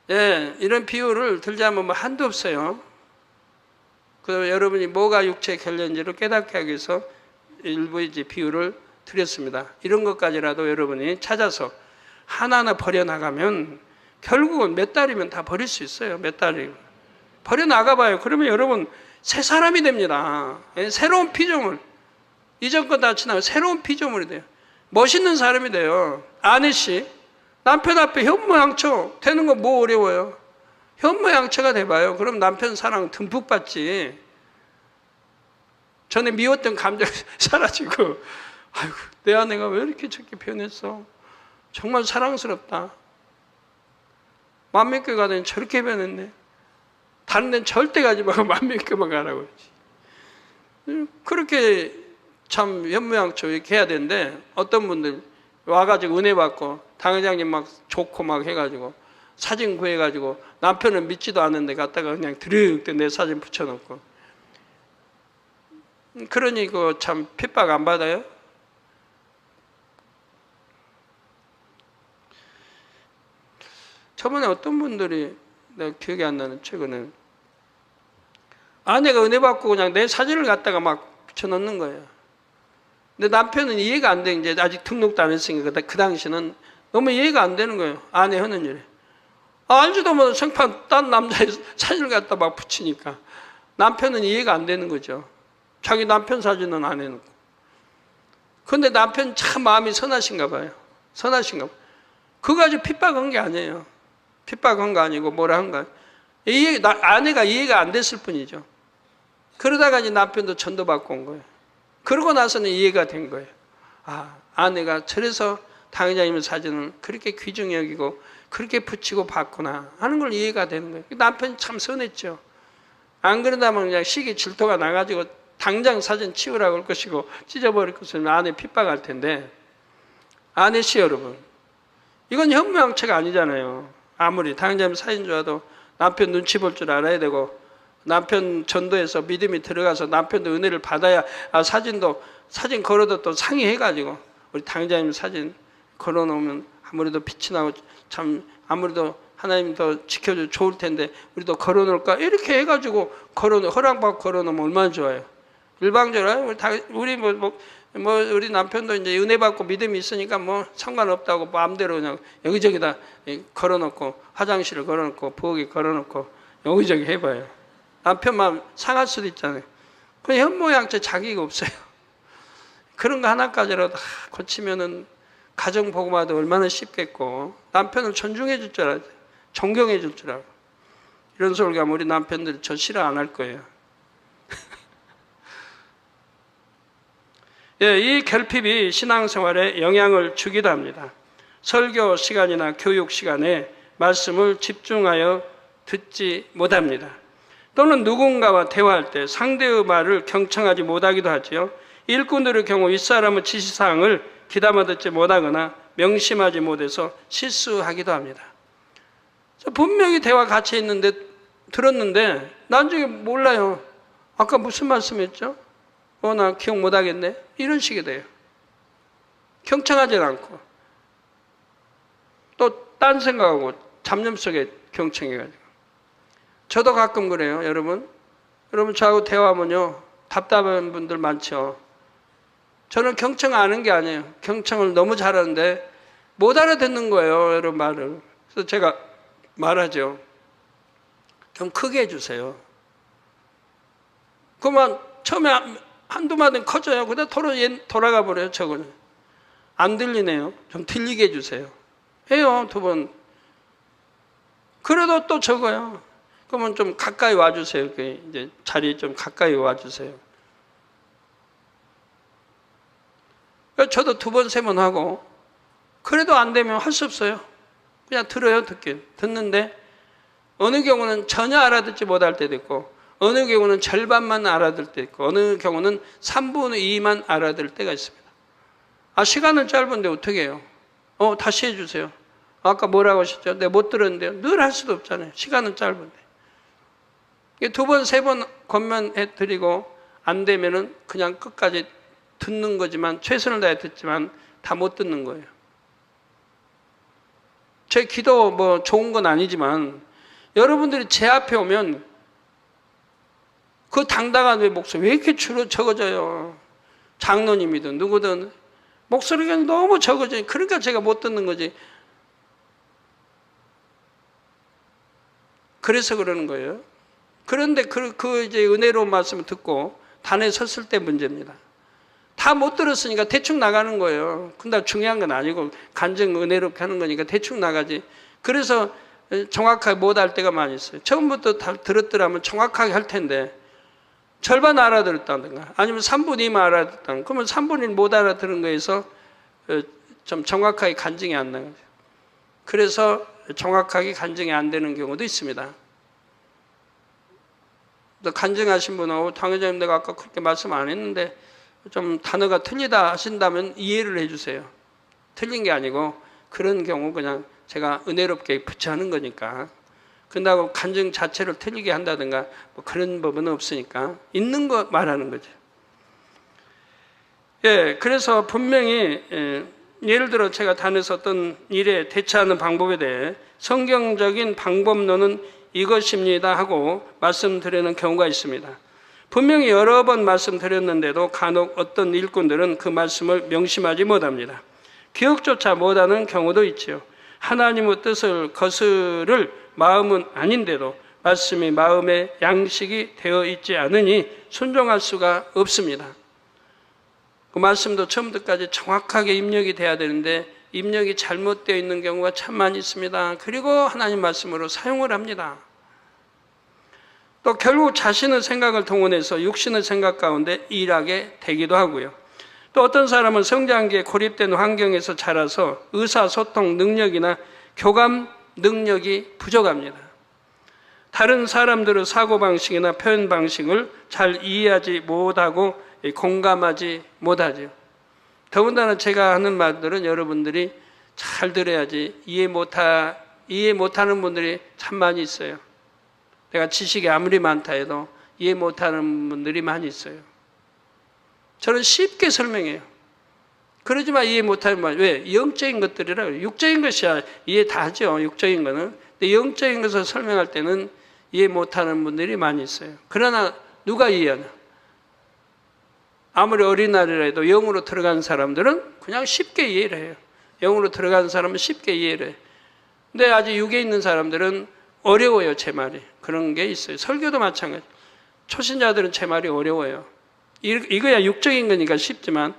예, 이런 비유를 들자면 뭐 한도 없어요. 그래서 여러분이 뭐가 육체의 결례인지를 깨닫게 하기 위해서 일부 이제 비유를 드렸습니다. 이런 것까지라도 여러분이 찾아서 하나하나 버려나가면 결국은 몇 달이면 다 버릴 수 있어요. 몇 달이면. 버려나가봐요. 그러면 여러분 새 사람이 됩니다. 예, 새로운 피조물. 이전 거 다 지나고 새로운 피조물이 돼요. 멋있는 사람이 돼요. 아내씨. 남편 앞에 현모양처 되는 거 뭐 어려워요? 현모양처가 돼봐요. 그럼 남편 사랑 듬뿍 받지. 전에 미웠던 감정이 사라지고 아이고 내 아내가 왜 이렇게 저렇게 변했어? 정말 사랑스럽다. 만몇개 가더니 저렇게 변했네. 다른 데는 절대 가지 말고 만몇개만 가라고 했지. 그렇게 참 현모양처 이렇게 해야 되는데 어떤 분들 와가지고 은혜 받고 당회장님 막 좋고 막 해가지고 사진 구해가지고 남편은 믿지도 않는데 갖다가 그냥 드륵 내 사진 붙여놓고 그러니 그 참 핍박 안 받아요? 저번에 어떤 분들이 내가 기억이 안 나는 최근에 아내가 은혜 받고 그냥 내 사진을 갖다가 막 붙여놓는 거예요. 근데 남편은 이해가 안 돼. 이제 아직 등록도 안 했으니까 그 당시는 너무 이해가 안 되는 거예요. 아내 하는 일에. 알지도 못한 생판 딴 남자의 사진을 갖다 막 붙이니까 남편은 이해가 안 되는 거죠. 자기 남편 사진은 안 해놓고. 그런데 남편 참 마음이 선하신가 봐요. 선하신가 봐요. 그거 가지고 핍박한 게 아니에요. 핍박한 거 아니고 뭐라 한 거 아니에요. 아내가 이해가 안 됐을 뿐이죠. 그러다가 이제 남편도 전도받고 온 거예요. 그러고 나서는 이해가 된 거예요. 아내가 저래서 당회장님 사진을 그렇게 귀중히 여기고 그렇게 붙이고 봤구나 하는 걸 이해가 되는 거예요. 남편이 참 선했죠. 안 그러다면 그냥 시기 질투가 나가지고 당장 사진 치우라고 할 것이고 찢어버릴 것이면 아내 핍박할 텐데 아내씨 여러분 이건 현모양처가 아니잖아요. 아무리 당장님 사진 좋아도 남편 눈치 볼 줄 알아야 되고 남편 전도해서 믿음이 들어가서 남편도 은혜를 받아야 사진 걸어도 또 상의해가지고 우리 당장님 사진 걸어놓으면 아무래도 빛이 나고 참 아무래도 하나님 더 지켜줘 좋을 텐데 우리도 걸어놓을까 이렇게 해가지고 허락받고 걸어놓으면 얼마나 좋아요. 일방적으로 우리 우리 남편도 이제 은혜 받고 믿음이 있으니까 뭐 상관없다고 마음대로 그냥 여기저기다 걸어놓고 화장실을 걸어놓고 부엌에 걸어놓고 여기저기 해봐요. 남편 마음 상할 수도 있잖아요. 그 현모양처 자기가 없어요. 그런 거 하나까지라도 고치면은 가정 복음화도 얼마나 쉽겠고 남편을 존중해 줄 줄 알아요. 존경해 줄 줄 알아요. 이런 소리 가면 우리 남편들 저 싫어 안 할 거예요. 예, 이 결핍이 신앙생활에 영향을 주기도 합니다. 설교 시간이나 교육 시간에 말씀을 집중하여 듣지 못합니다. 또는 누군가와 대화할 때 상대의 말을 경청하지 못하기도 하지요. 일꾼들의 경우 윗사람의 지시사항을 귀담아 듣지 못하거나 명심하지 못해서 실수하기도 합니다. 분명히 대화 같이 있는데 들었는데 나중에 몰라요. 아까 무슨 말씀했죠? 나 기억 못하겠네. 이런 식이 돼요. 경청하지 않고 또 딴 생각하고 잡념 속에 경청해가지고. 저도 가끔 그래요. 여러분 저하고 대화하면요 답답한 분들 많죠. 저는 경청 안 하는 게 아니에요. 경청을 너무 잘하는데 못 알아듣는 거예요, 여러분 말을. 그래서 제가 말하죠. 좀 크게 해주세요. 그만 처음에 한두 마디는 커져요. 그다음 돌아가 버려요. 저거는 안 들리네요. 좀 들리게 해주세요. 해요, 2번. 그래도 또 적어요. 그러면 좀 가까이 와주세요. 이제 자리에 좀 가까이 와주세요. 저도 2번, 3번 하고 그래도 안 되면 할 수 없어요. 그냥 들어요, 듣는데 어느 경우는 전혀 알아듣지 못할 때도 있고, 어느 경우는 절반만 알아들 때 있고, 어느 경우는 3분의 2만 알아들 때가 있습니다. 시간은 짧은데 어떻게 해요? 다시 해주세요. 아까 뭐라고 하셨죠? 내가 못 들었는데요. 늘 할 수도 없잖아요. 시간은 짧은데. 2번, 3번 권면해 드리고 안 되면은 그냥 끝까지 듣는 거지만, 최선을 다해 듣지만 다 못 듣는 거예요. 제 기도 뭐 좋은 건 아니지만 여러분들이 제 앞에 오면 그 당당한 목소리 왜 이렇게 주로 적어져요? 장로님이든 누구든 목소리가 너무 적어져요. 그러니까 제가 못 듣는 거지. 그래서 그러는 거예요. 그런데 그 이제 은혜로운 말씀을 듣고 단에 섰을 때 문제입니다. 다 못 들었으니까 대충 나가는 거예요. 근데 중요한 건 아니고 간증 은혜롭게 하는 거니까 대충 나가지. 그래서 정확하게 못 할 때가 많이 있어요. 처음부터 다 들었더라면 정확하게 할 텐데 절반 알아들었다든가 아니면 3분의 2만 알아듣다든가 그러면 3분의 1 못 알아들은 거에서 좀 정확하게 간증이 안 나가죠. 그래서 정확하게 간증이 안 되는 경우도 있습니다. 또 간증하신 분하고 당회장님 내가 아까 그렇게 말씀 안 했는데 좀 단어가 틀리다 하신다면 이해를 해주세요. 틀린 게 아니고 그런 경우 그냥 제가 은혜롭게 부처하는 거니까. 그런다고 간증 자체를 틀리게 한다든가 뭐 그런 법은 없으니까 있는 거 말하는 거죠. 예, 그래서 분명히 예를 들어 제가 단에서 어떤 일에 대처하는 방법에 대해 성경적인 방법론은 이것입니다 하고 말씀드리는 경우가 있습니다. 분명히 여러 번 말씀드렸는데도 간혹 어떤 일꾼들은 그 말씀을 명심하지 못합니다. 기억조차 못하는 경우도 있지요. 하나님의 뜻을 거스를 마음은 아닌데도 말씀이 마음의 양식이 되어 있지 않으니 순종할 수가 없습니다. 그 말씀도 처음부터까지 정확하게 입력이 돼야 되는데 입력이 잘못되어 있는 경우가 참 많이 있습니다. 그리고 하나님 말씀으로 사용을 합니다. 또 결국 자신의 생각을 동원해서 육신의 생각 가운데 일하게 되기도 하고요. 또 어떤 사람은 성장기에 고립된 환경에서 자라서 의사소통 능력이나 교감 능력이 부족합니다. 다른 사람들의 사고방식이나 표현 방식을 잘 이해하지 못하고 공감하지 못하죠. 더군다나 제가 하는 말들은 여러분들이 잘 들어야지 이해 못하는 분들이 참 많이 있어요. 내가 지식이 아무리 많다 해도 이해 못하는 분들이 많이 있어요. 저는 쉽게 설명해요. 그러지만 이해 못하는 말, 왜? 영적인 것들이라 육적인 것이야 이해 다 하죠. 육적인 거는. 근데 영적인 것을 설명할 때는 이해 못하는 분들이 많이 있어요. 그러나 누가 이해하나? 아무리 어린아이라도 영으로 들어간 사람들은 그냥 쉽게 이해를 해요. 영으로 들어간 사람은 쉽게 이해를 해요. 근데 아직 육에 있는 사람들은 어려워요, 제 말이. 그런 게 있어요. 설교도 마찬가지. 초신자들은 제 말이 어려워요. 이거야 육적인 거니까 쉽지만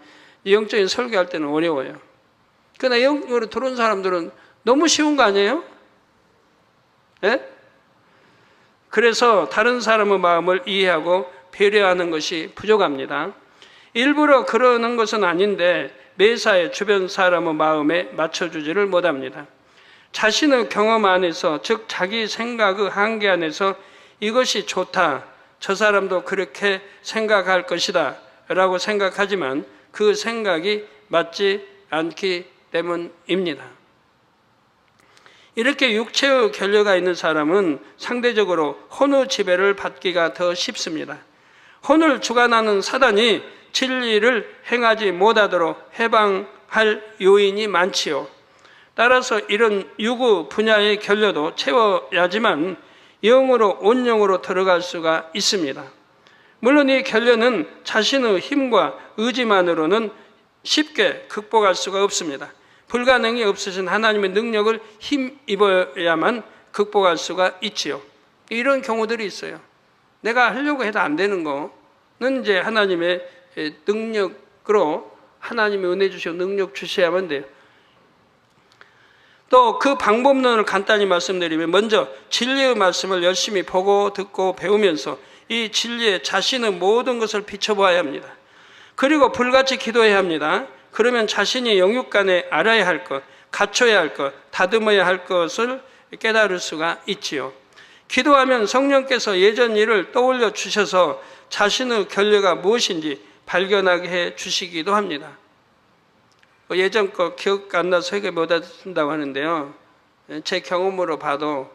영적인 설교할 때는 어려워요. 그러나 영으로 들어온 사람들은 너무 쉬운 거 아니에요? 예? 그래서 다른 사람의 마음을 이해하고 배려하는 것이 부족합니다. 일부러 그러는 것은 아닌데 매사에 주변 사람의 마음에 맞춰주지를 못합니다. 자신의 경험 안에서, 즉 자기 생각의 한계 안에서 이것이 좋다, 저 사람도 그렇게 생각할 것이다 라고 생각하지만 그 생각이 맞지 않기 때문입니다. 이렇게 육체의 결여가 있는 사람은 상대적으로 혼의 지배를 받기가 더 쉽습니다. 혼을 주관하는 사단이 진리를 행하지 못하도록 해방할 요인이 많지요. 따라서 이런 육의 분야의 결여도 채워야지만 영으로 온영으로 들어갈 수가 있습니다. 물론 이 결여는 자신의 힘과 의지만으로는 쉽게 극복할 수가 없습니다. 불가능이 없으신 하나님의 능력을 힘입어야만 극복할 수가 있지요. 이런 경우들이 있어요. 내가 하려고 해도 안 되는 거는 이제 하나님의 능력으로 하나님의 은혜 주시고 능력 주셔야만 돼요. 또 그 방법론을 간단히 말씀드리면 먼저 진리의 말씀을 열심히 보고 듣고 배우면서 이 진리에 자신의 모든 것을 비춰보아야 합니다. 그리고 불같이 기도해야 합니다. 그러면 자신이 영육간에 알아야 할 것, 갖춰야 할 것, 다듬어야 할 것을 깨달을 수가 있지요. 기도하면 성령께서 예전 일을 떠올려 주셔서 자신의 결례가 무엇인지 발견하게 해 주시기도 합니다. 예전 거 기억 안 나서 회개 못 하신다고 하는데요. 제 경험으로 봐도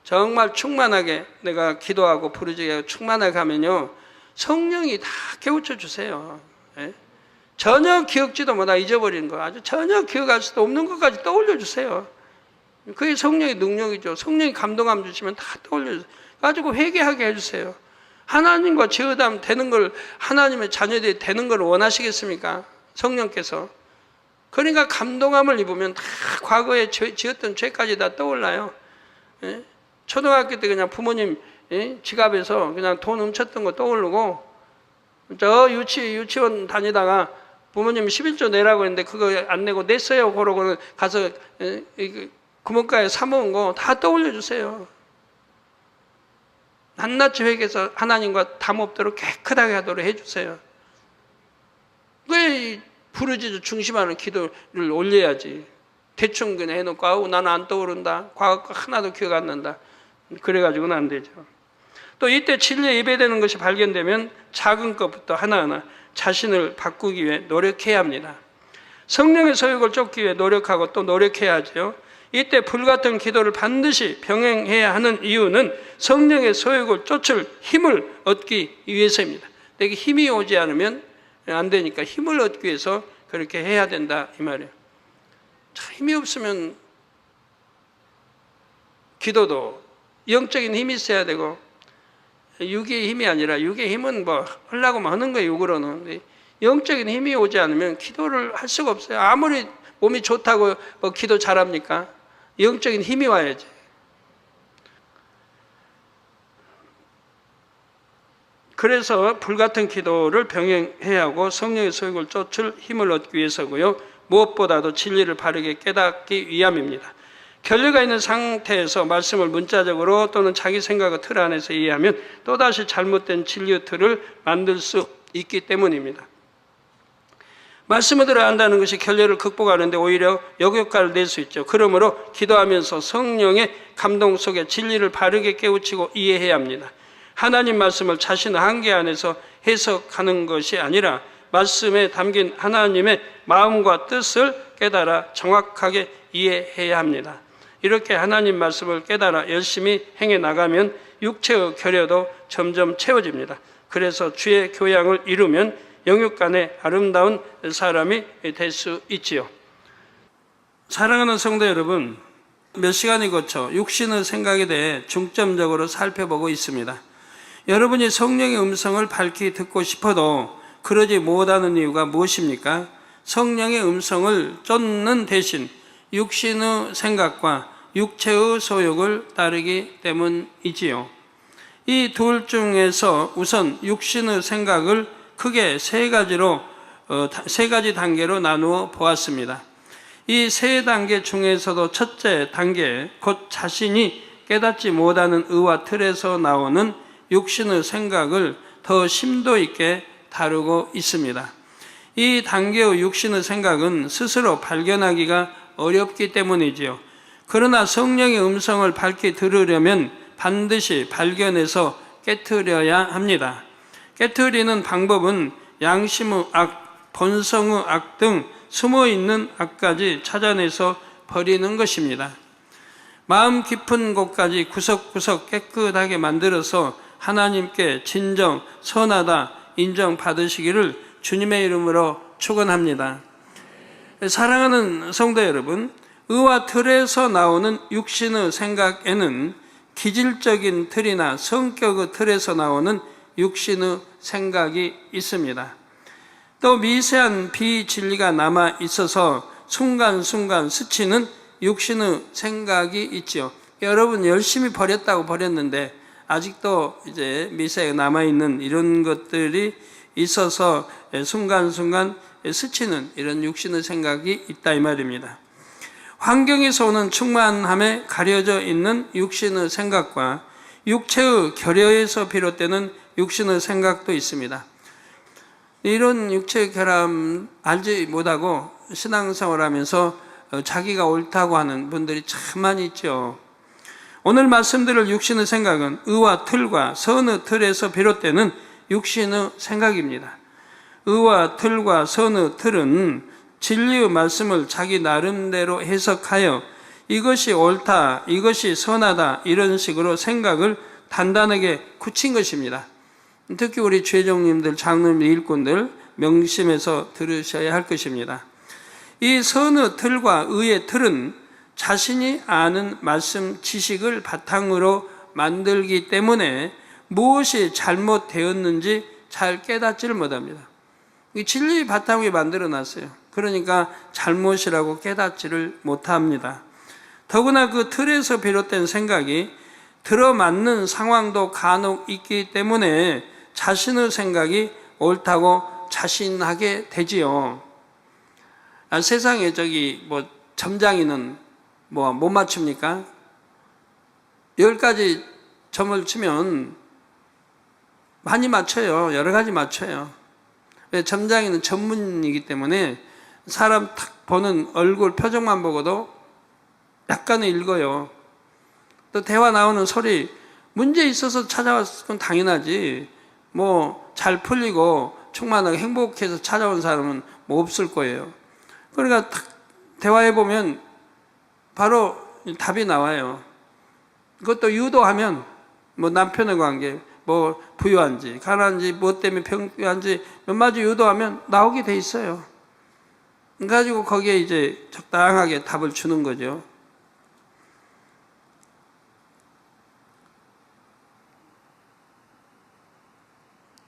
정말 충만하게 내가 기도하고 부르짖고 충만하게 하면요, 성령이 다 깨우쳐 주세요. 전혀 기억지도 못하고 잊어버리는 거, 아주 전혀 기억할 수도 없는 것까지 떠올려 주세요. 그게 성령의 능력이죠. 성령이 감동함 주시면 다 떠올려 주세요. 가지고 회개하게 해주세요. 하나님과 제어담 되는 걸, 하나님의 자녀들이 되는 걸 원하시겠습니까? 성령께서. 그러니까 감동함을 입으면 다 과거에 지었던 죄까지 다 떠올라요. 초등학교 때 그냥 부모님 지갑에서 그냥 돈 훔쳤던 거 떠오르고, 저 유치원 다니다가 부모님 11조 내라고 했는데 그거 안 내고 냈어요. 그러고는 가서 구멍가에 사모은 거 다 떠올려 주세요. 낱낱이 회개해서 하나님과 담 없도록 깨끗하게 하도록 해주세요. 왜 부르짖어 중심하는 기도를 올려야지. 대충 그냥 해놓고 아우 나는 안 떠오른다. 과거 거 하나도 기억 안 난다. 그래가지고는 안 되죠. 또 이때 진리에 예배되는 것이 발견되면 작은 것부터 하나하나 자신을 바꾸기 위해 노력해야 합니다. 성령의 소욕을 쫓기 위해 노력하고 또 노력해야 하죠. 이때 불같은 기도를 반드시 병행해야 하는 이유는 성령의 소욕을 쫓을 힘을 얻기 위해서입니다. 내게 힘이 오지 않으면 안 되니까 힘을 얻기 위해서 그렇게 해야 된다 이 말이에요. 힘이 없으면 기도도 영적인 힘이 있어야 되고, 육의 힘이 아니라 육의 힘은 뭐 하려고만 하는 거예요. 육으로는. 영적인 힘이 오지 않으면 기도를 할 수가 없어요. 아무리 몸이 좋다고 뭐 기도 잘합니까? 영적인 힘이 와야지. 그래서 불같은 기도를 병행해야 하고 성령의 소욕을 쫓을 힘을 얻기 위해서고요. 무엇보다도 진리를 바르게 깨닫기 위함입니다. 결례가 있는 상태에서 말씀을 문자적으로 또는 자기 생각의 틀 안에서 이해하면 또다시 잘못된 진리의 틀을 만들 수 있기 때문입니다. 말씀을 들어야 한다는 것이 결례를 극복하는데 오히려 역효과를 낼 수 있죠. 그러므로 기도하면서 성령의 감동 속에 진리를 바르게 깨우치고 이해해야 합니다. 하나님 말씀을 자신의 한계 안에서 해석하는 것이 아니라 말씀에 담긴 하나님의 마음과 뜻을 깨달아 정확하게 이해해야 합니다. 이렇게 하나님 말씀을 깨달아 열심히 행해 나가면 육체의 결여도 점점 채워집니다. 그래서 주의 교양을 이루면 영육간의 아름다운 사람이 될 수 있지요. 사랑하는 성도 여러분, 몇 시간이 거쳐 육신의 생각에 대해 중점적으로 살펴보고 있습니다. 여러분이 성령의 음성을 밝히 듣고 싶어도 그러지 못하는 이유가 무엇입니까? 성령의 음성을 쫓는 대신 육신의 생각과 육체의 소욕을 따르기 때문이지요. 이 둘 중에서 우선 육신의 생각을 크게 세 가지 단계로 나누어 보았습니다. 이 세 단계 중에서도 첫째 단계, 곧 자신이 깨닫지 못하는 의와 틀에서 나오는 육신의 생각을 더 심도 있게 다루고 있습니다. 이 단계의 육신의 생각은 스스로 발견하기가 어렵기 때문이지요. 그러나 성령의 음성을 밝히 들으려면 반드시 발견해서 깨트려야 합니다. 깨트리는 방법은 양심의 악, 본성의 악 등 숨어있는 악까지 찾아내서 버리는 것입니다. 마음 깊은 곳까지 구석구석 깨끗하게 만들어서 하나님께 진정 선하다 인정받으시기를 주님의 이름으로 축원합니다. 사랑하는 성도 여러분, 의와 틀에서 나오는 육신의 생각에는 기질적인 틀이나 성격의 틀에서 나오는 육신의 생각이 있습니다. 또 미세한 비진리가 남아 있어서 순간순간 스치는 육신의 생각이 있죠. 여러분 열심히 버렸다고 버렸는데 아직도 이제 미세가 남아있는 이런 것들이 있어서 순간순간 스치는 이런 육신의 생각이 있다 이 말입니다. 환경에서 오는 충만함에 가려져 있는 육신의 생각과 육체의 결여에서 비롯되는 육신의 생각도 있습니다. 이런 육체의 결함 알지 못하고 신앙생활 하면서 자기가 옳다고 하는 분들이 참 많이 있죠. 오늘 말씀드릴 육신의 생각은 의와 틀과 선의 틀에서 비롯되는 육신의 생각입니다. 의와 틀과 선의 틀은 진리의 말씀을 자기 나름대로 해석하여 이것이 옳다, 이것이 선하다 이런 식으로 생각을 단단하게 굳힌 것입니다. 특히 우리 죄종님들, 장로님, 일꾼들 명심해서 들으셔야 할 것입니다. 이 선의 틀과 의의 틀은 자신이 아는 말씀 지식을 바탕으로 만들기 때문에 무엇이 잘못되었는지 잘 깨닫지를 못합니다. 진리의 바탕 위에 만들어 놨어요. 그러니까 잘못이라고 깨닫지를 못합니다. 더구나 그 틀에서 비롯된 생각이 들어맞는 상황도 간혹 있기 때문에 자신의 생각이 옳다고 자신하게 되지요. 세상에 점장이는 못 맞춥니까? 10가지 점을 치면 많이 맞춰요. 여러 가지 맞춰요. 점장이는 전문이기 때문에 사람 탁 보는 얼굴 표정만 보고도 약간은 읽어요. 또 대화 나오는 소리, 문제 있어서 찾아왔을 건 당연하지. 잘 풀리고 충만하게 행복해서 찾아온 사람은 없을 거예요. 그러니까 탁 대화해보면 바로 답이 나와요. 그것도 유도하면 남편의 관계, 부유한지 가난한지 무엇 때문에 병한지 몇 마디 유도하면 나오게 돼 있어요. 가지고 거기에 이제 적당하게 답을 주는 거죠.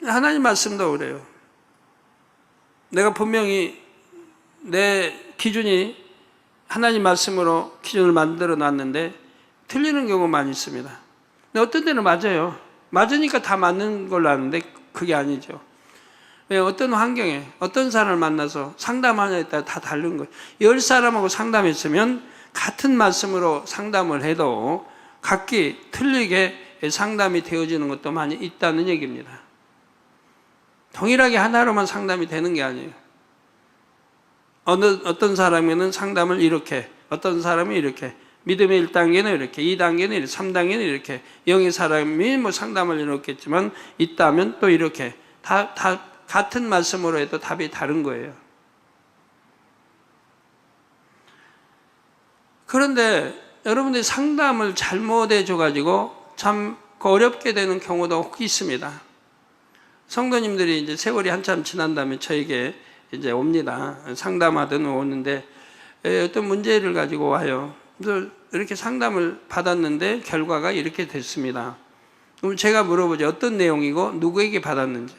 하나님 말씀도 그래요. 내가 분명히 내 기준이 하나님 말씀으로 기준을 만들어 놨는데 틀리는 경우가 많이 있습니다. 근데 어떤 때는 맞아요. 맞으니까 다 맞는 걸로 아는데 그게 아니죠. 왜 어떤 환경에 어떤 사람을 만나서 상담하냐에 따라 다 다른 거예요. 10사람하고 상담했으면 같은 말씀으로 상담을 해도 각기 틀리게 상담이 되어지는 것도 많이 있다는 얘기입니다. 동일하게 하나로만 상담이 되는 게 아니에요. 어떤 사람에는 상담을 이렇게, 어떤 사람이 이렇게, 믿음의 1단계는 이렇게, 2단계는 이렇게, 3단계는 이렇게, 영의 사람이 상담을 이렇겠지만 있다면 또 이렇게, 다 같은 말씀으로 해도 답이 다른 거예요. 그런데 여러분들이 상담을 잘못해 줘가지고 참 어렵게 되는 경우도 혹 있습니다. 성도님들이 이제 세월이 한참 지난 다음에 저에게 이제 옵니다. 상담하든 오는데 어떤 문제를 가지고 와요. 그래서 이렇게 상담을 받았는데 결과가 이렇게 됐습니다. 그럼 제가 물어보죠. 어떤 내용이고 누구에게 받았는지.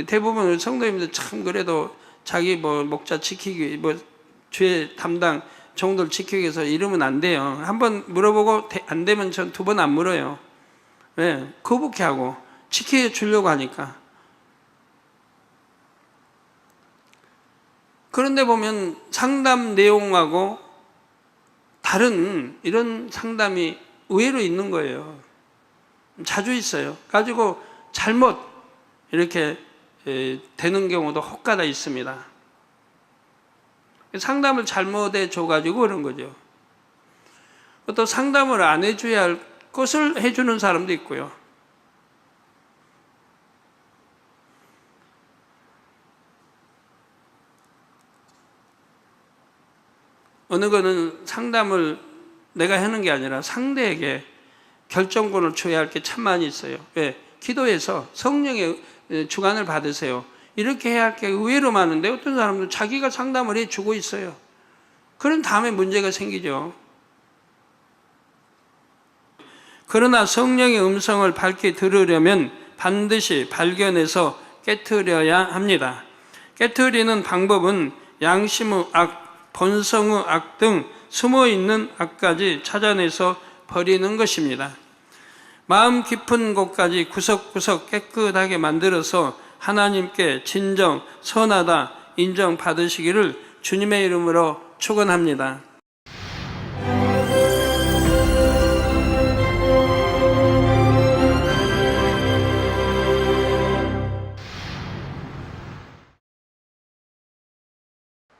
대부분 성도님들 참 그래도 자기 목자 지키기, 죄 담당 종들 지키기 위해서 이러면 안 돼요. 한번 물어보고 안 되면 전 2번 안 물어요. 왜? 거북해하고 지켜주려고 하니까. 그런데 보면 상담 내용하고 다른 이런 상담이 의외로 있는 거예요. 자주 있어요. 가지고 잘못 이렇게 되는 경우도 혹가다 있습니다. 상담을 잘못해 줘가지고 그런 거죠. 또 상담을 안 해줘야 할 것을 해주는 사람도 있고요. 어느 거는 상담을 내가 하는 게 아니라 상대에게 결정권을 줘야 할 게 참 많이 있어요. 왜? 기도해서 성령의 주관을 받으세요. 이렇게 해야 할 게 의외로 많은데 어떤 사람들은 자기가 상담을 해주고 있어요. 그런 다음에 문제가 생기죠. 그러나 성령의 음성을 밝게 들으려면 반드시 발견해서 깨트려야 합니다. 깨트리는 방법은 양심의 악, 본성의 악 등 숨어있는 악까지 찾아내서 버리는 것입니다. 마음 깊은 곳까지 구석구석 깨끗하게 만들어서 하나님께 진정 선하다 인정받으시기를 주님의 이름으로 축원합니다.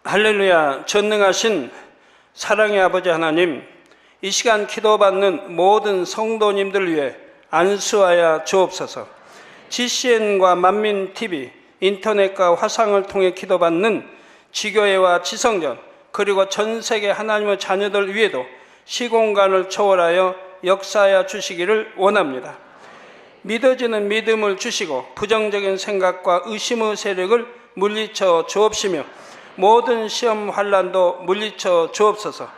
할렐루야. 전능하신 사랑의 아버지 하나님, 이 시간 기도받는 모든 성도님들 위해 안수하여 주옵소서. GCN과 만민TV, 인터넷과 화상을 통해 기도받는 지교회와 지성전, 그리고 전 세계 하나님의 자녀들 위에도 시공간을 초월하여 역사하여 주시기를 원합니다. 믿어지는 믿음을 주시고 부정적인 생각과 의심의 세력을 물리쳐 주옵시며 모든 시험 환난도 물리쳐 주옵소서.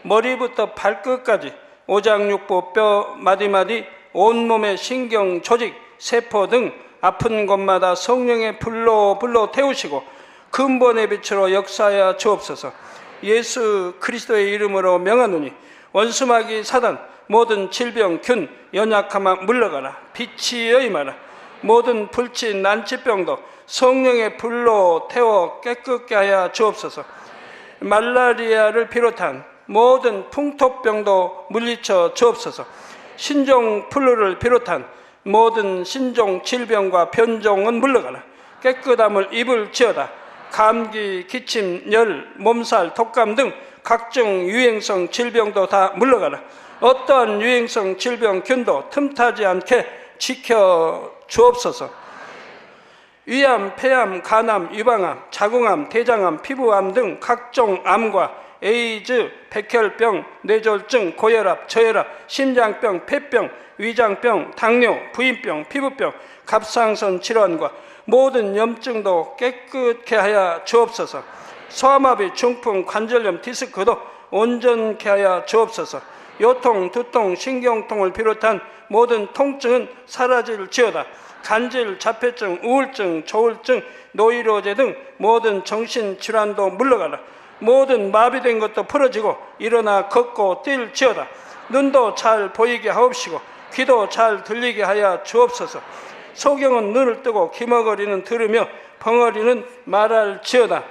머리부터 발끝까지 오장육부 뼈 마디마디 온몸의 신경 조직 세포 등 아픈 곳마다 성령의 불로 태우시고 근본의 빛으로 역사하여 주옵소서. 예수 그리스도의 이름으로 명하노니 원수마귀 사단 모든 질병 균 연약함아 물러가라. 빛이여 임하라. 모든 불치 난치병도 성령의 불로 태워 깨끗게 하여 주옵소서. 말라리아를 비롯한 모든 풍토병도 물리쳐 주옵소서. 신종 플루를 비롯한 모든 신종 질병과 변종은 물러가라. 깨끗함을 입을지어다. 감기, 기침, 열, 몸살, 독감 등 각종 유행성 질병도 다 물러가라. 어떠한 유행성 질병 균도 틈타지 않게 지켜 주옵소서. 위암, 폐암, 간암, 유방암, 자궁암, 대장암, 피부암 등 각종 암과 에이즈, 백혈병, 뇌졸중, 고혈압, 저혈압, 심장병, 폐병, 위장병, 당뇨, 부인병, 피부병, 갑상선 질환과 모든 염증도 깨끗게 하여 주옵소서. 소아마비, 중풍, 관절염, 디스크도 온전케 하여 주옵소서. 요통, 두통, 신경통을 비롯한 모든 통증은 사라질지어다. 간질, 자폐증, 우울증, 조울증, 노이로제 등 모든 정신질환도 물러가라. 모든 마비된 것도 풀어지고 일어나 걷고 뛸지어다. 눈도 잘 보이게 하옵시고 귀도 잘 들리게 하여 주옵소서. 소경은 눈을 뜨고 기머거리는 들으며 벙어리는 말할지어다.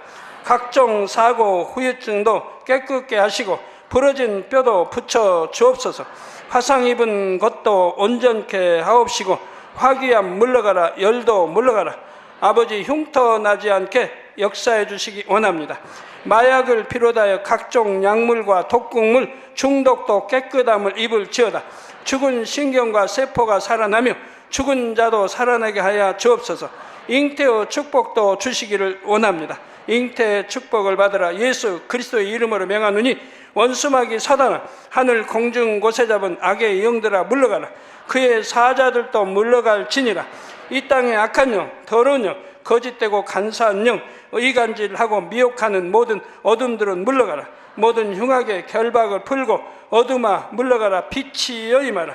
각종 사고, 후유증도 깨끗게 하시고 부러진 뼈도 붙여 주옵소서. 화상 입은 것도 온전케 하옵시고 화기암 물러가라. 열도 물러가라. 아버지 흉터 나지 않게 역사해 주시기 원합니다. 마약을 비롯하여 각종 약물과 독극물 중독도 깨끗함을 입을지어다. 죽은 신경과 세포가 살아나며 죽은 자도 살아나게 하여 주옵소서. 잉태의 축복도 주시기를 원합니다. 잉태의 축복을 받으라. 예수 그리스도의 이름으로 명하노니 원수마귀 사단아, 하늘 공중 곳에 잡은 악의 영들아 물러가라. 그의 사자들도 물러갈지니라. 이 땅의 악한 영, 더러운 영, 거짓되고 간사한 영, 의간질하고 미혹하는 모든 어둠들은 물러가라. 모든 흉악의 결박을 풀고 어둠아 물러가라. 빛이여 임하라.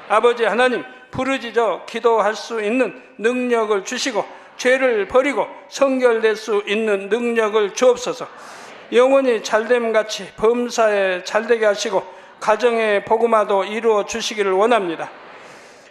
아버지 하나님, 부르짖어 기도할 수 있는 능력을 주시고 죄를 버리고 성결될 수 있는 능력을 주옵소서. 영원히 잘됨같이 범사에 잘되게 하시고 가정의 복음화도 이루어 주시기를 원합니다.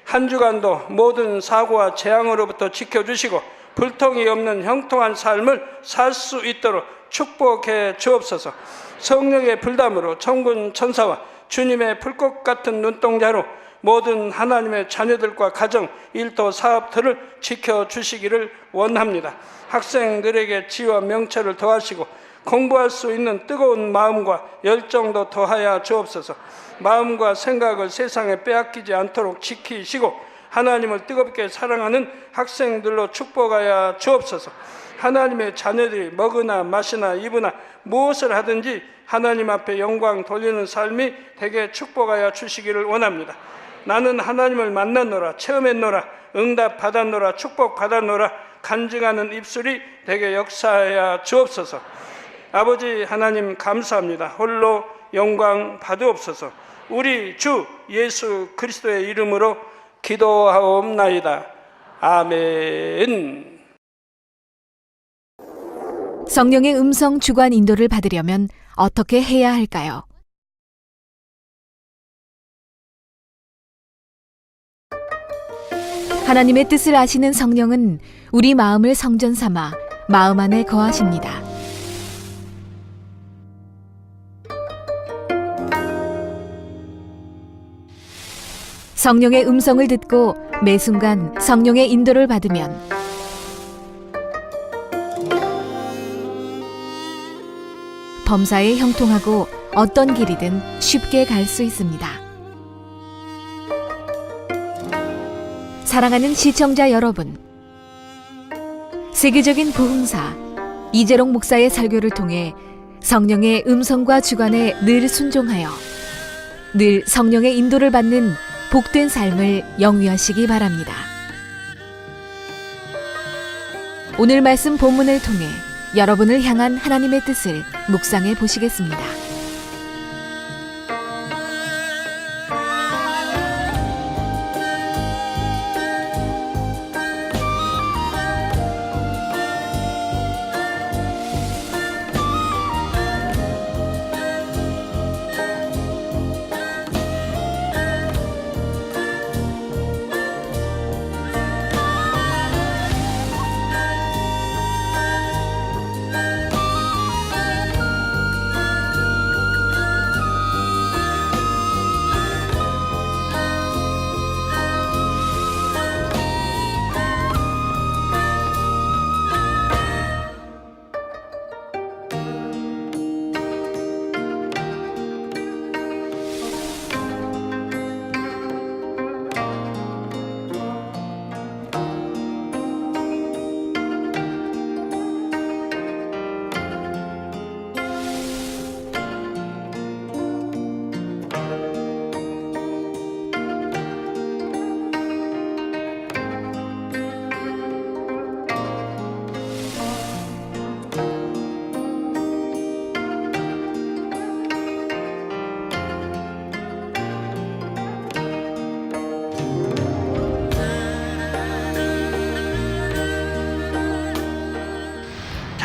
한 주간도 모든 사고와 재앙으로부터 지켜주시고 불통이 없는 형통한 삶을 살 수 있도록 축복해 주옵소서. 성령의 불담으로 천군 천사와 주님의 불꽃 같은 눈동자로 모든 하나님의 자녀들과 가정, 일도, 사업들을 지켜주시기를 원합니다. 학생들에게 지혜와 명철을 더하시고 공부할 수 있는 뜨거운 마음과 열정도 더하여 주옵소서. 마음과 생각을 세상에 빼앗기지 않도록 지키시고 하나님을 뜨겁게 사랑하는 학생들로 축복하여 주옵소서. 하나님의 자녀들이 먹으나 마시나 입으나 무엇을 하든지 하나님 앞에 영광 돌리는 삶이 되게 축복하여 주시기를 원합니다. 나는 하나님을 만났노라, 체험했노라, 응답 받았노라, 축복 받았노라 간증하는 입술이 되게 역사하여 주옵소서. 아버지 하나님 감사합니다. 홀로 영광 받으옵소서. 우리 주 예수 그리스도의 이름으로 기도하옵나이다. 아멘. 성령의 음성 주관 인도를 받으려면 어떻게 해야 할까요? 하나님의 뜻을 아시는 성령은 우리 마음을 성전 삼아 마음 안에 거하십니다. 성령의 음성을 듣고 매 순간 성령의 인도를 받으면 범사에 형통하고 어떤 길이든 쉽게 갈 수 있습니다. 사랑하는 시청자 여러분, 세계적인 복음사 이재롱 목사의 설교를 통해 성령의 음성과 주관에 늘 순종하여 늘 성령의 인도를 받는 복된 삶을 영위하시기 바랍니다. 오늘 말씀 본문을 통해 여러분을 향한 하나님의 뜻을 묵상해 보시겠습니다.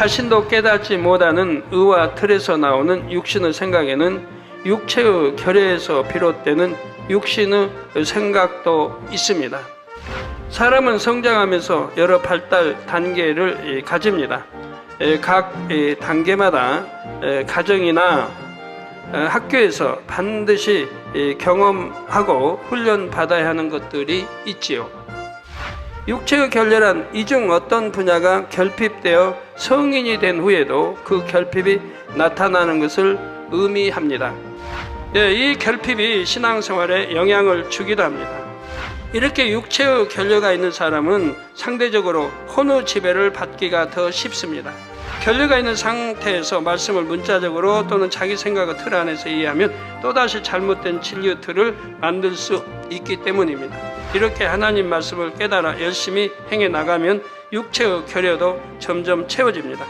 자신도 깨닫지 못하는 의와 틀에서 나오는 육신의 생각에는 육체의 결여에서 비롯되는 육신의 생각도 있습니다. 사람은 성장하면서 여러 발달 단계를 가집니다. 각 단계마다 가정이나 학교에서 반드시 경험하고 훈련받아야 하는 것들이 있지요. 육체의 결렬한 이 중 어떤 분야가 결핍되어 성인이 된 후에도 그 결핍이 나타나는 것을 의미합니다. 이 결핍이 신앙생활에 영향을 주기도 합니다. 이렇게 육체의 결여가 있는 사람은 상대적으로 혼의 지배를 받기가 더 쉽습니다. 결여가 있는 상태에서 말씀을 문자적으로 또는 자기 생각의 틀 안에서 이해하면 또다시 잘못된 진리의 틀을 만들 수 있기 때문입니다. 이렇게 하나님 말씀을 깨달아 열심히 행해 나가면 육체의 결여도 점점 채워집니다.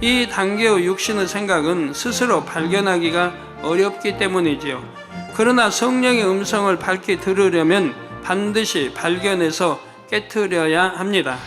이 단계의 육신의 생각은 스스로 발견하기가 어렵기 때문이지요. 그러나 성령의 음성을 밝히 들으려면 반드시 발견해서 깨트려야 합니다.